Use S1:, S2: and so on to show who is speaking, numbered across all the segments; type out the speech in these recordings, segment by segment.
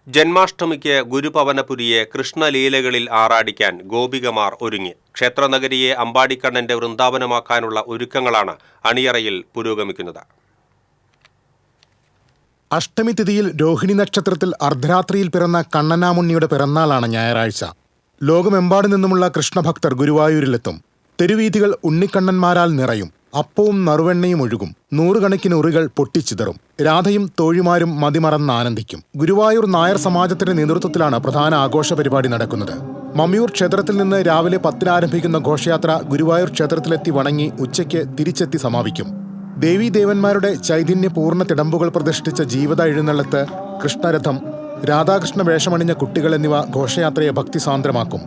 S1: ജന്മാഷ്ടമിക്ക് ഗുരുപവനപുരിയെ കൃഷ്ണലീലകളിൽ ആറാടിക്കാൻ ഗോപികമാർ ഒരുങ്ങി. ക്ഷേത്രനഗരിയെ അമ്പാടിക്കണ്ണന്റെ വൃന്ദാവനമാക്കാനുള്ള ഒരുക്കങ്ങളാണ് അണിയറയിൽ പുരോഗമിക്കുന്നത്.
S2: അഷ്ടമി തിഥിയിൽ രോഹിണി നക്ഷത്രത്തിൽ അർദ്ധരാത്രിയിൽ പിറന്ന കണ്ണനാമുണ്ണിയുടെ പിറന്നാളാണ് ഞായറാഴ്ച. ലോകമെമ്പാടു നിന്നുമുള്ള കൃഷ്ണഭക്തർ ഗുരുവായൂരിലെത്തും. തെരുവീഥികൾ ഉണ്ണിക്കണ്ണന്മാരാൽ നിറയും. അപ്പവും നറുവെണ്ണയും ഒഴുകും. നൂറുകണക്കിന് ഉറികൾ പൊട്ടിച്ചിതറും. രാധയും തോഴിമാരും മതിമറന്ന് ആനന്ദിക്കും. ഗുരുവായൂർ നായർ സമാജത്തിന്റെ നേതൃത്വത്തിലാണ് പ്രധാന ആഘോഷ പരിപാടി നടക്കുന്നത്. മമ്മിയൂർ ക്ഷേത്രത്തിൽ നിന്ന് രാവിലെ 10 ആരംഭിക്കുന്ന ഘോഷയാത്ര ഗുരുവായൂർ ക്ഷേത്രത്തിലെത്തി വണങ്ങി ഉച്ചയ്ക്ക് തിരിച്ചെത്തി സമാപിക്കും. ദേവീദേവന്മാരുടെ ചൈതന്യപൂർണ്ണ തിടമ്പുകൾ പ്രതിഷ്ഠിച്ച ജീവിത എഴുന്നള്ളത്ത്, കൃഷ്ണരഥം, രാധാകൃഷ്ണ വേഷമണിഞ്ഞ കുട്ടികൾ എന്നിവ ഘോഷയാത്രയെ ഭക്തിസാന്ദ്രമാക്കും.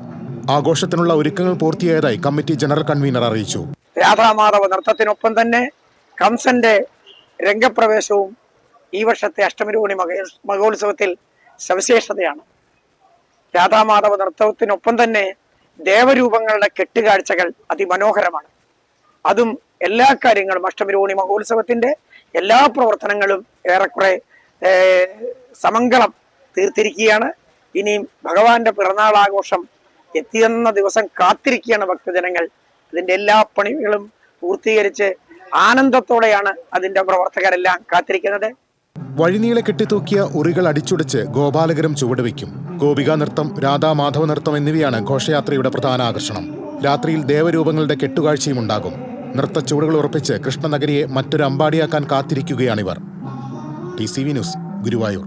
S2: ആഘോഷത്തിനുള്ള ഒരുക്കങ്ങൾ പൂർത്തിയായതായി കമ്മിറ്റി ജനറൽ കൺവീനർ അറിയിച്ചു.
S3: രാധാമാധവ നൃത്തത്തിനൊപ്പം തന്നെ കംസന്റെ രംഗപ്രവേശവും ഈ വർഷത്തെ അഷ്ടമിരോഹിണി മഹോത്സവത്തിൽ സവിശേഷതയാണ്. രാധാമാധവ നൃത്തത്തിനൊപ്പം തന്നെ ദേവരൂപങ്ങളുടെ കെട്ടുകാഴ്ചകൾ അതിമനോഹരമാണ്. അതും എല്ലാ കാര്യങ്ങളും അഷ്ടമിരോഹിണി മഹോത്സവത്തിന്റെ എല്ലാ പ്രവർത്തനങ്ങളും ഏറെക്കുറെ സമംഗളം തീർത്തിരിക്കുകയാണ്. ഇനിയും ഭഗവാന്റെ പിറന്നാളാഘോഷം എത്തിയെന്ന ദിവസം കാത്തിരിക്കുകയാണ് ഭക്തജനങ്ങൾ. അതിന്റെ എല്ലാ പണികളും പൂർത്തീകരിച്ച് ആനന്ദത്തോടെയാണ് അതിന്റെ പ്രവർത്തകരെല്ലാം കാത്തിരിക്കുന്നത്.
S2: വഴിനീളെ കെട്ടിത്തൂക്കിയ ഉറികൾ അടിച്ചുടച്ച് ഗോപാലകരും ചുവടുവയ്ക്കും. ഗോപികാ നൃത്തം, രാധാമാധവ നൃത്തം എന്നിവയാണ് ഘോഷയാത്രയുടെ പ്രധാന ആകർഷണം. രാത്രിയിൽ ദേവരൂപങ്ങളുടെ കെട്ടുകാഴ്ചയും ഉണ്ടാകും. നൃത്ത ചുവടുകൾ ഉറപ്പിച്ച് കൃഷ്ണനഗരിയെ മറ്റൊരു അമ്പാടിയാക്കാൻ കാത്തിരിക്കുകയാണിവർ. TCV news, Guruvayur.